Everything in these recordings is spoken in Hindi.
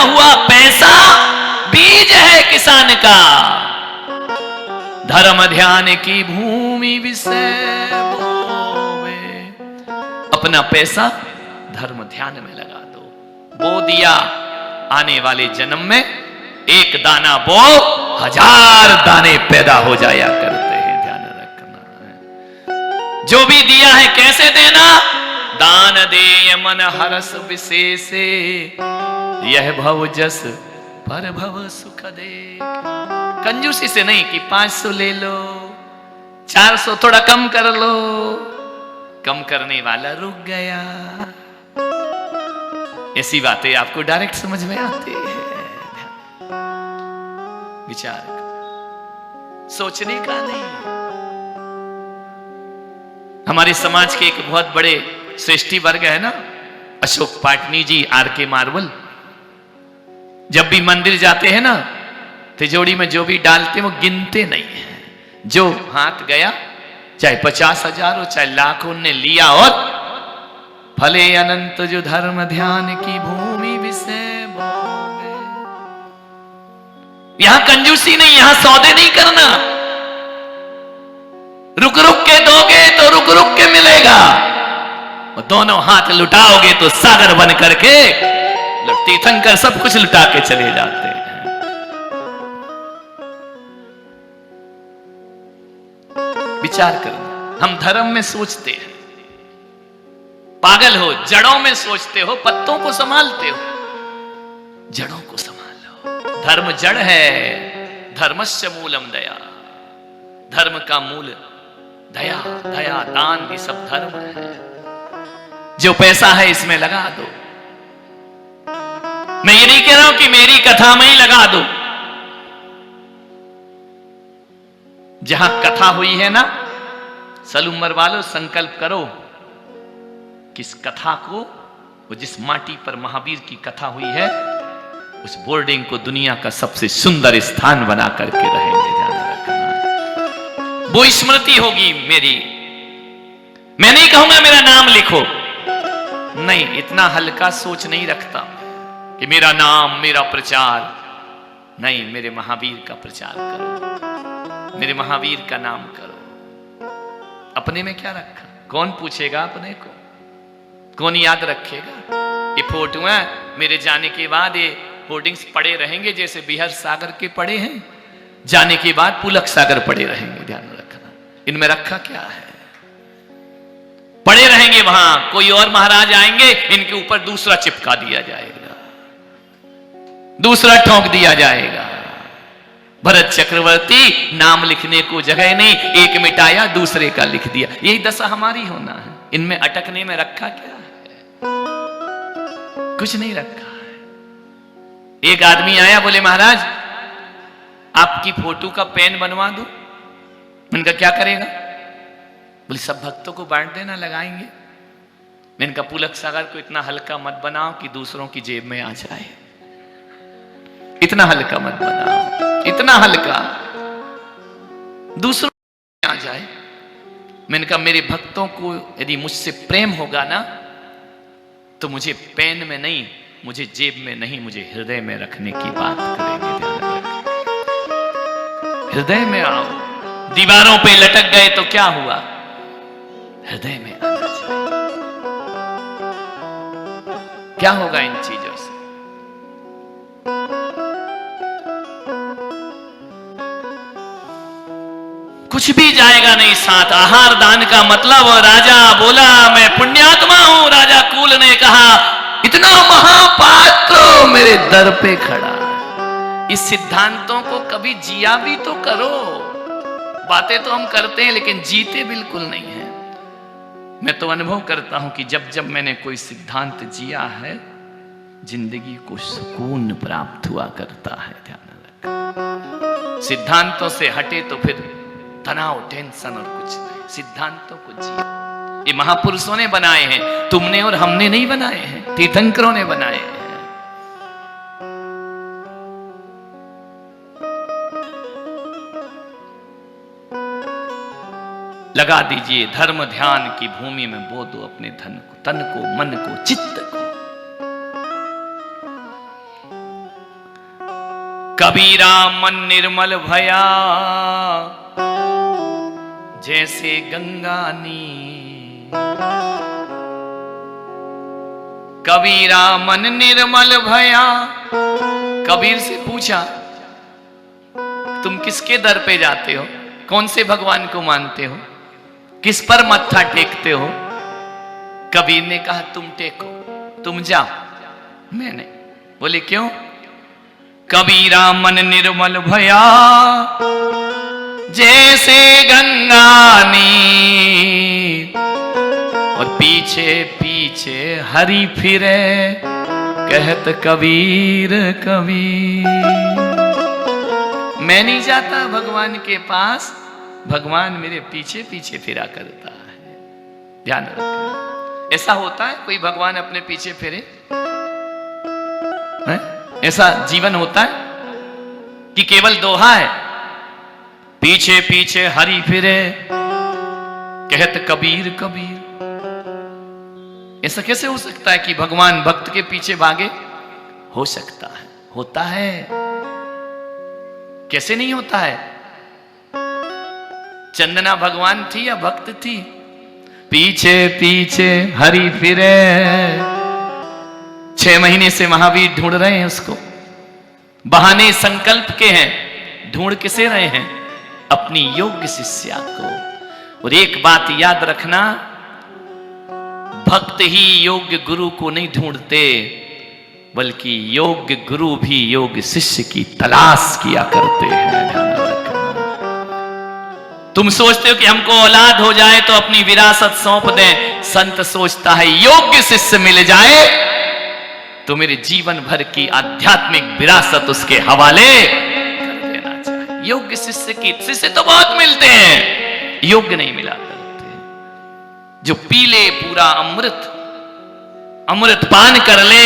हुआ पैसा बीज है किसान का। धर्म ध्यान की भूमि विषय बोवे। अपना पैसा धर्म ध्यान में लगा दो। बो दिया, आने वाले जन्म में एक दाना बो 1000 दाने पैदा हो जाया करते हैं। ध्यान रखना है। जो भी दिया है कैसे देना? दान दे मन हरस विशेषे, यह भव जस पर भव सुख दे। कंजूसी से नहीं कि 500 ले लो, 400 थोड़ा कम कर लो। कम करने वाला रुक गया। ऐसी बातें आपको डायरेक्ट समझ में आती है। विचार सोचने का नहीं। हमारे समाज के एक बहुत बड़े श्रेष्ठी वर्ग है ना, अशोक पाटनी जी, आर.के. मार्वल। जब भी मंदिर जाते हैं ना, तिजोरी में जो भी डालते वो गिनते नहीं है। जो हाथ गया, चाहे 50,000 हो चाहे लाख, उनने लिया और फले अनंत जो धर्म ध्यान की भूमि विषय बोवे। यहां कंजूसी नहीं, यहां सौदे नहीं करना। रुक रुक के दोगे तो रुक रुक के मिलेगा, और दोनों हाथ लुटाओगे तो सागर बन करके तीर्थंकर सब कुछ लुटा के चले जाते हैं। विचार करना। हम धर्म में सोचते हैं, पागल हो, जड़ों में सोचते हो, पत्तों को संभालते हो। जड़ों को संभालो। धर्म जड़ है। धर्मस्य मूलम दया। धर्म का मूल दया, दया, दान, ये सब धर्म है। जो पैसा है इसमें लगा दो। मैं ये नहीं कह रहा हूं कि मेरी कथा में ही लगा दो। जहां कथा हुई है ना, साल उम्र वालों संकल्प करो कि इस कथा को, वो जिस माटी पर महावीर की कथा हुई है, उस बोर्डिंग को दुनिया का सबसे सुंदर स्थान बना करके रहेंगे। ध्यान रखना। वो स्मृति होगी मेरी। मैं नहीं कहूंगा मेरा नाम लिखो, नहीं, इतना हल्का सोच नहीं रखता कि मेरा नाम, मेरा प्रचार। नहीं, मेरे महावीर का प्रचार करो, मेरे महावीर का नाम करो। अपने में क्या रखा? कौन पूछेगा अपने को? कौन याद रखेगा? ये फोटो है, मेरे जाने के बाद ये होर्डिंग्स पड़े रहेंगे, जैसे बिहार सागर के पड़े हैं, जाने के बाद पुलक सागर पड़े रहेंगे। ध्यान रखना। इनमें रखा क्या है? पड़े रहेंगे वहां। कोई और महाराज आएंगे, इनके ऊपर दूसरा चिपका दिया जाएगा, दूसरा ठोक दिया जाएगा। भरत चक्रवर्ती, नाम लिखने को जगह नहीं, एक मिटाया दूसरे का लिख दिया। यही दशा हमारी होना है। इनमें अटकने में रखा क्या है? कुछ नहीं रखा है। एक आदमी आया, बोले महाराज आपकी फोटो का पेन बनवा दूं। मैंने कहा क्या करेगा? बोले सब भक्तों को बांट देना, लगाएंगे। मैंने कहा पुलक सागर को इतना हल्का मत बनाओ कि दूसरों की जेब में आ जाए। इतना हल्का मत बनाओ, इतना हल्का दूसरों में आ जाए। मैंने कहा मेरे भक्तों को यदि मुझसे प्रेम होगा ना, तो मुझे पेन में नहीं, मुझे जेब में नहीं, मुझे हृदय में रखने की बात करेंगे। हृदय में आओ। दीवारों पे लटक गए तो क्या हुआ? हृदय में आना चाहिए। क्या होगा इन चीजों से? कुछ भी जाएगा नहीं साथ। आहार दान का मतलब, राजा बोला मैं पुण्यात्मा हूं। राजा कुल ने कहा इतना महापात्र मेरे दर पे खड़ा। इस सिद्धांतों को कभी जिया भी तो करो। बातें तो हम करते हैं लेकिन जीते बिल्कुल नहीं है। मैं तो अनुभव करता हूं कि जब जब मैंने कोई सिद्धांत जिया है, जिंदगी को सुकून प्राप्त हुआ करता है। ध्यान रखना। सिद्धांतों से हटे तो फिर तनाव, टेंशन और कुछ नहीं। सिद्धांतों को जियो। ये महापुरुषों ने बनाए हैं, तुमने और हमने नहीं बनाए हैं, तीर्थंकरों ने बनाए हैं। लगा दीजिए धर्म ध्यान की भूमि में बो दो अपने धन को, तन को, मन को, चित्त को। कबीरा मन निर्मल भया जैसे गंगा नीर। कबीरा मन निर्मल भया। कबीर से पूछा तुम किसके दर पे जाते हो, कौन से भगवान को मानते हो, किस पर मत्था टेकते हो? कबीर ने कहा तुम टेको, तुम जाओ, मैं नहीं। बोले क्यों? कबीरा मन निर्मल भया जैसे गंगा नीर, और पीछे पीछे हरि फिरे कहत कबीर कबीर। मैं नहीं जाता भगवान के पास, भगवान मेरे पीछे पीछे फिरा करता है। ध्यान रखना। ऐसा होता है कोई भगवान अपने पीछे फिरे? ऐसा जीवन होता है कि केवल दोहा है, पीछे पीछे हरि फिरे कहत कबीर कबीर। ऐसा कैसे हो सकता है कि भगवान भक्त के पीछे भागे? हो सकता है, होता है। कैसे नहीं होता है? चंदना भगवान थी या भक्त थी? पीछे पीछे हरि फिरे। 6 महीने से महावीर ढूंढ रहे हैं उसको। बहाने संकल्प के हैं, ढूंढ किसे रहे हैं? अपनी योग्य शिष्या को। और एक बात याद रखना, भक्त ही योग्य गुरु को नहीं ढूंढते, बल्कि योग्य गुरु भी योग्य शिष्य की तलाश किया करते हैं। ध्यान रखना। तुम सोचते हो कि हमको औलाद हो जाए तो अपनी विरासत सौंप दें, संत सोचता है योग्य शिष्य मिल जाए तो मेरे जीवन भर की आध्यात्मिक विरासत उसके हवाले कर देना चाहिए। योग्य शिष्य तो बहुत मिलते हैं, योग्य नहीं मिला करते। जो पी ले पूरा अमृत, अमृत पान कर ले,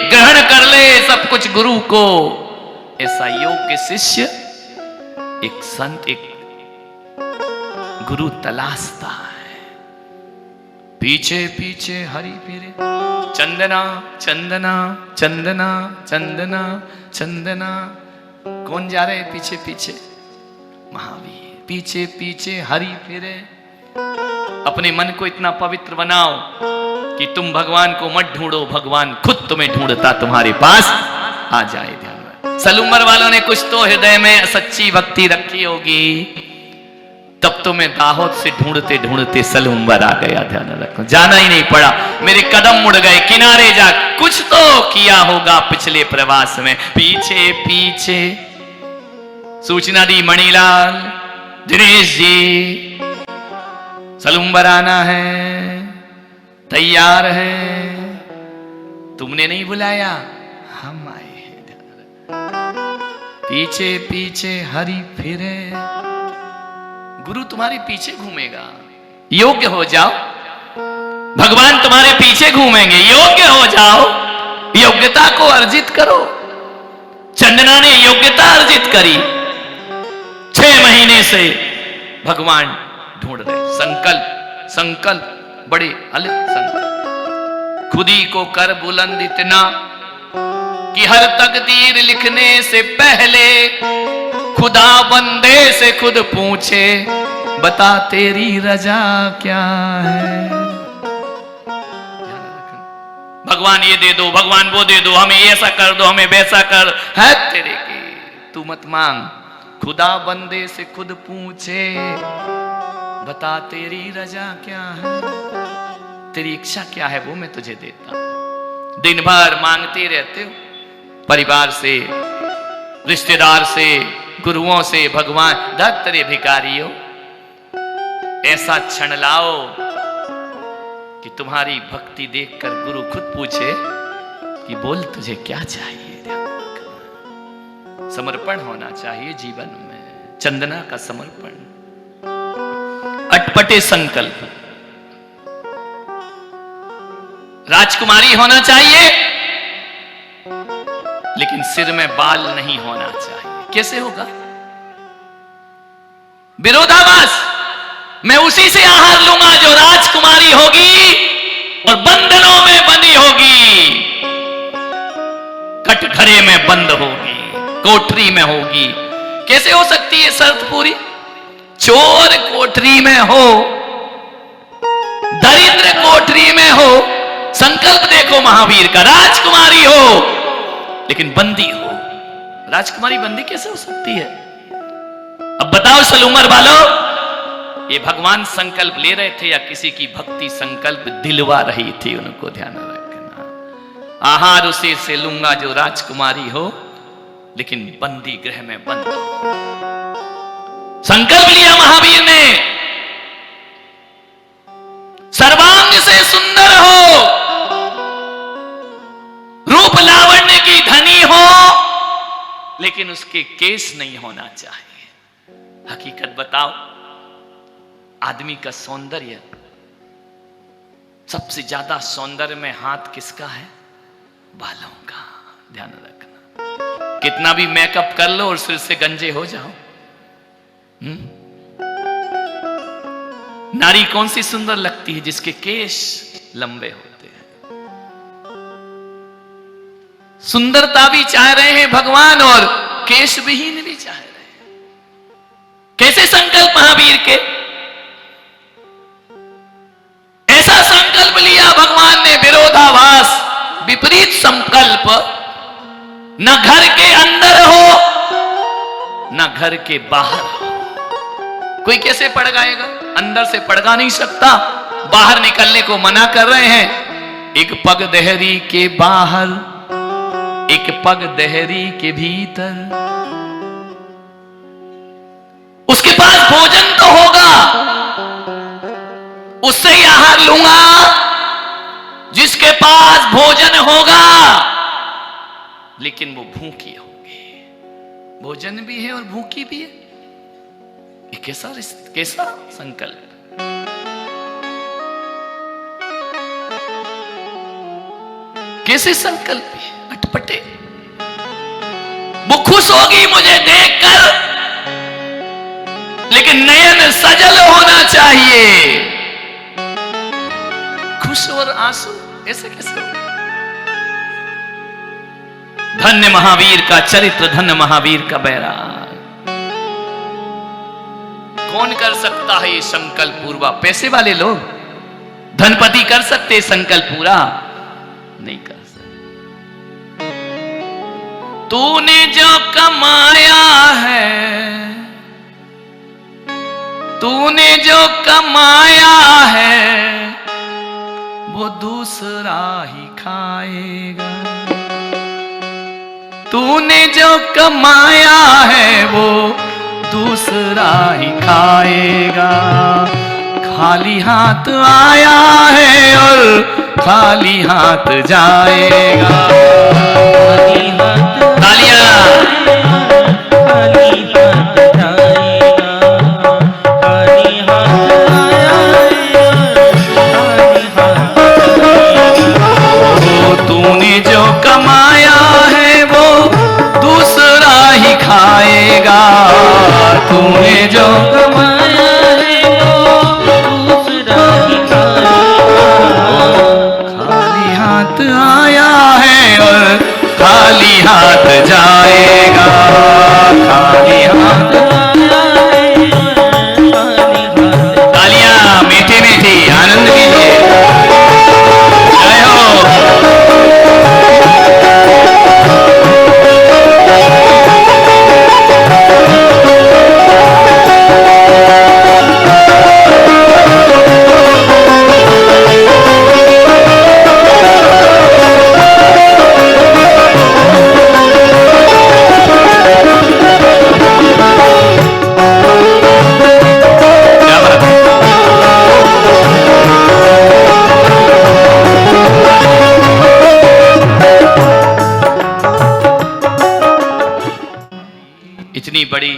ग्रहण कर ले सब कुछ गुरु को, ऐसा योग्य शिष्य एक संत, एक गुरु तलाशता है। पीछे पीछे हरि फिरे। चंदना चंदना चंदना चंदना चंदना। कौन जा रहे पीछे पीछे? महावीर। पीछे पीछे हरि फिरे। अपने मन को इतना पवित्र बनाओ कि तुम भगवान को मत ढूंढो, भगवान खुद तुम्हें ढूंढता तुम्हारे पास आ जाए। ध्यान में सलूमर वालों ने कुछ तो हृदय में सच्ची भक्ति रखी होगी, तब तो मैं दाहोद से ढूंढते ढूंढते सलूमर आ गया। ध्यान रखो, जाना ही नहीं पड़ा, मेरे कदम मुड़ गए किनारे जा। कुछ तो किया होगा पिछले प्रवास में। पीछे पीछे सूचना दी मणिलाल, दिनेश जी सलूमर आना है, तैयार है। तुमने नहीं बुलाया, हम आए हैं। पीछे पीछे हरि फिरे। गुरु तुम्हारे पीछे घूमेगा। योग्य हो जाओ, भगवान तुम्हारे पीछे घूमेंगे। योग्य हो जाओ, योग्यता को अर्जित करो। चंदना ने योग्यता अर्जित करी। 6 महीने से भगवान ढूंढ रहे। संकल्प संकल्प बड़े अलित संकल्प। खुदी को कर बुलंद इतना कि हर तकदीर लिखने से पहले खुदा बंदे से खुद पूछे, बता तेरी रजा क्या है। भगवान ये दे दो, भगवान वो दे दो, हमें ऐसा कर दो, हमें वैसा कर, है तेरे की तू मत मांग। खुदा बंदे से खुद पूछे, बता तेरी रजा क्या है, तेरी इच्छा क्या है, वो मैं तुझे देता हूं। दिन भर मांगते रहते हो, परिवार से, रिश्तेदार से, गुरुओं से, भगवान दत्तरे भिखारियों। ऐसा क्षण लाओ कि तुम्हारी भक्ति देखकर गुरु खुद पूछे कि बोल तुझे क्या चाहिए। समर्पण होना चाहिए जीवन में, चंदना का समर्पण। अटपटे संकल्प। राजकुमारी होना चाहिए, लेकिन सिर में बाल नहीं होना चाहिए। कैसे होगा? विरोधाभास। मैं उसी से आहार लूंगा जो राजकुमारी होगी और बंधनों में बंधी होगी, कटघरे में बंद होगी। कोठरी में होगी। कैसे हो सकती है शर्त पूरी? चोर कोठरी में हो, दरिद्र कोठरी में हो, संकल्प देखो महावीर का, राजकुमारी हो लेकिन बंदी हो। राजकुमारी बंदी कैसे हो सकती है? अब बताओ सल उमर वालों, ये भगवान संकल्प ले रहे थे या किसी की भक्ति संकल्प दिलवा रही थी? उनको ध्यान रखना। आहार उसे से लूंगा जो राजकुमारी हो लेकिन बंदी गृह में बंद हो। संकल्प लिया महावीर ने, सर्वांग से सुंदर हो, रूप लावण्य की धनी हो लेकिन उसके केस नहीं होना चाहिए। हकीकत बताओ, आदमी का सौंदर्य, सबसे ज्यादा सौंदर्य में हाथ किसका है? बालों का। ध्यान रखना, कितना भी मेकअप कर लो और सिर से गंजे हो जाओ। नारी कौन सी सुंदर लगती है? जिसके केश लंबे होते हैं। सुंदरता भी चाह रहे हैं भगवान और केश विहीन भी चाह रहे हैं। कैसे संकल्प महावीर के? ऐसा संकल्प लिया भगवान ने, विरोधाभास, विपरीत संकल्प। न घर के अंदर हो न घर के बाहर हो। कोई कैसे पड़गाएगा? अंदर से पड़गा नहीं सकता, बाहर निकलने को मना कर रहे हैं। एक पग देहरी के बाहर, एक पग देहरी के भीतर। उसके पास भोजन तो होगा, उससे ही आहार लूंगा। जिसके पास भोजन होगा लेकिन वो भूखी होगी। भोजन भी है और भूखी भी है। ये कैसा संकल्प? कैसे संकल्प है? अटपटे। वो खुश होगी मुझे देखकर लेकिन नयन सजल होना चाहिए। खुश और आंसू ऐसे कैसे हो? धन्य महावीर का चरित्र, धन्य महावीर का बैराग। कौन कर सकता है ये संकल्प पूरा? पैसे वाले लोग, धनपति कर सकते संकल्प पूरा? नहीं कर सकते। तूने जो कमाया है, तूने जो कमाया है वो दूसरा ही खाएगा। तूने जो कमाया है वो दूसरा ही खाएगा। खाली हाथ आया है और खाली हाथ जाएगा। खाली हाथ, तालियां। खाली हाथ जाएगा, खाली हाथ आया है, खाली हाथ जाएगा। तूने जो कमाया है वो दूसरा ही खाएगा। तूने जो कमाया है वो दूसरा ही खाएगा। खाली हाथ आया है और खाली हाथ जाएगा। खाली हाथ आया है और खाली हाथ। तालियां मीठी मीठी, आनंद कीजिए। जय हो। इतनी बड़ी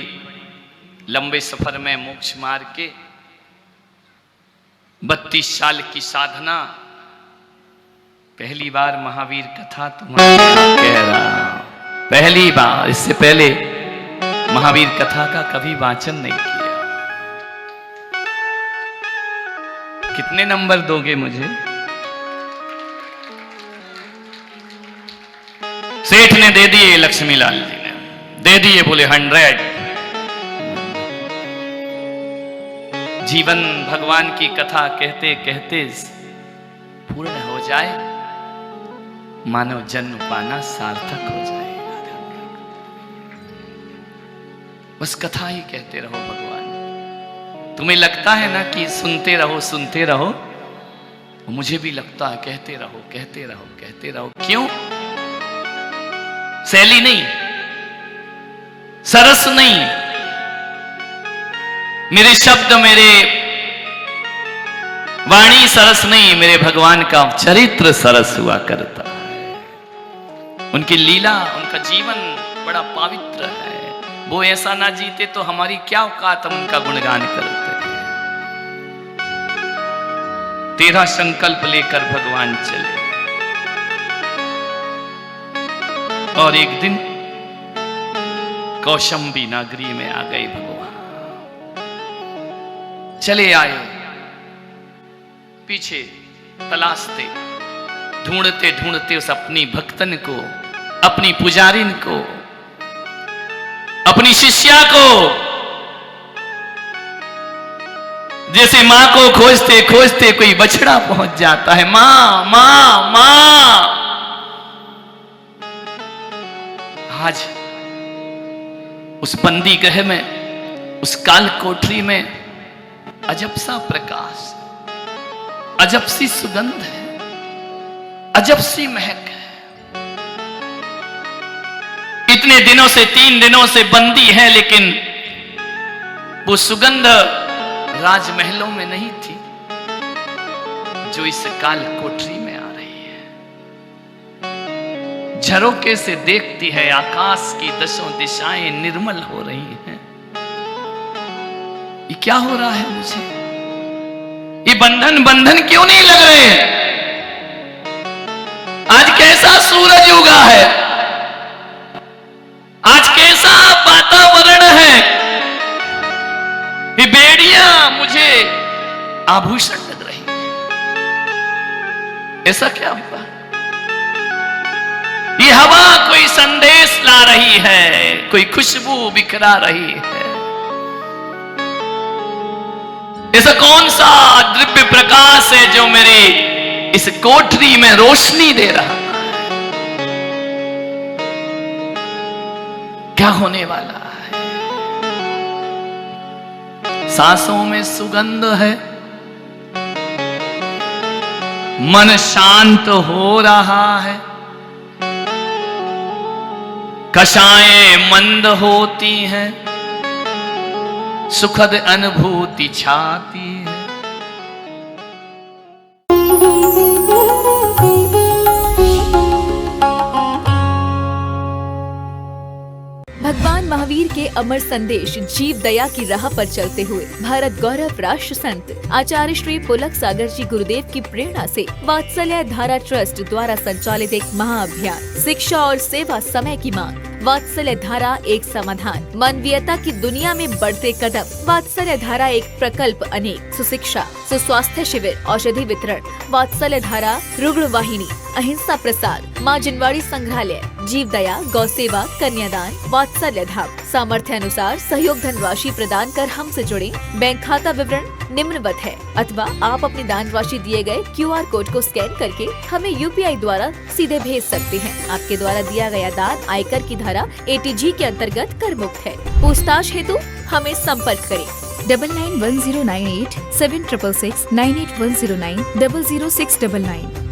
लंबे सफर में मोक्ष मार्ग के 32 साल की साधना, पहली बार महावीर कथा तुम्हारे कह रहा हूं, पहली बार। इससे पहले महावीर कथा का कभी वाचन नहीं किया। कितने नंबर दोगे मुझे? सेठ ने दे दिए, लक्ष्मीलाल जी ने दे दिए, बोले 100। जीवन भगवान की कथा कहते कहते पूर्ण हो जाए, मानव जन्म पाना सार्थक हो जाए। बस कथा ही कहते रहो भगवान। तुम्हें लगता है ना कि सुनते रहो सुनते रहो, मुझे भी लगता है कहते रहो कहते रहो कहते रहो। क्यों? शैली नहीं, सरस नहीं, मेरे शब्द मेरे वाणी सरस नहीं, मेरे भगवान का चरित्र सरस हुआ करता है। उनकी लीला, उनका जीवन बड़ा पवित्र है। वो ऐसा ना जीते तो हमारी क्या औकात, हम उनका गुणगान करते हैं। तेरा संकल्प लेकर भगवान चले, और एक दिन कौशंबी नगरी में आ गए भगवान। चले आए, पीछे तलाशते, ढूंढते ढूंढते उस अपनी भक्तन को, अपनी पुजारिन को, अपनी शिष्या को, जैसे मां को खोजते खोजते कोई बछड़ा पहुंच जाता है। मां मां मां। आज उस बंदी गृह में, उस काल कोठरी में अजब सा प्रकाश, अजब सी सुगंध है, अजब सी महक है। इतने दिनों से, 3 दिनों से बंदी है, लेकिन वो सुगंध राजमहलों में नहीं थी जो इस काल कोठरी में आ रही है। झरोके से देखती है, आकाश की 10 दिशाएं निर्मल हो रही हैं। ये क्या हो रहा है मुझे? ये बंधन बंधन क्यों नहीं लग रहे हैं? आज कैसा सूरज उगा है, आज कैसा वातावरण है। ये बेड़ियां मुझे आभूषण लग रही है। ऐसा क्या हुआ? ये हवा कोई संदेश ला रही है, कोई खुशबू बिखरा रही है। ऐसा कौन सा दिव्य प्रकाश है जो मेरे इस कोठरी में रोशनी दे रहा है? क्या होने वाला है? सांसों में सुगंध है, मन शांत हो रहा है, कषाएं मंद होती हैं, सुखद अनुभूति छाती है। भगवान महावीर के अमर संदेश जीव दया की राह पर चलते हुए भारत गौरव राष्ट्र संत आचार्य श्री पुलक सागर जी गुरुदेव की प्रेरणा से वात्सल्य धारा ट्रस्ट द्वारा संचालित एक महाअभियान शिक्षा और सेवा समय की मांग। वात्सल्य धारा एक समाधान, मानवीयता की दुनिया में बढ़ते कदम। वात्सल्य धारा एक प्रकल्प अनेक, सुशिक्षा, सुस्वास्थ्य शिविर, औषधि वितरण, वात्सल्य धारा रुग्ण वाहिनी, अहिंसा प्रसाद, माँ जिनवाड़ी संग्रहालय, जीव दया, गौ सेवा, कन्यादान, वात्सल्य धाम। सामर्थ्य अनुसार सहयोग धनराशि प्रदान कर हमसे जुड़े। बैंक खाता विवरण निम्नवत है, अथवा आप अपनी दान राशि दिए गए QR कोड को स्कैन करके हमें UPI द्वारा सीधे भेज सकते हैं। आपके द्वारा दिया गया दान आयकर की धारा ATG के अंतर्गत कर मुक्त है। पूछताछ हेतु हमें संपर्क करें 991098 7666 98109 00699।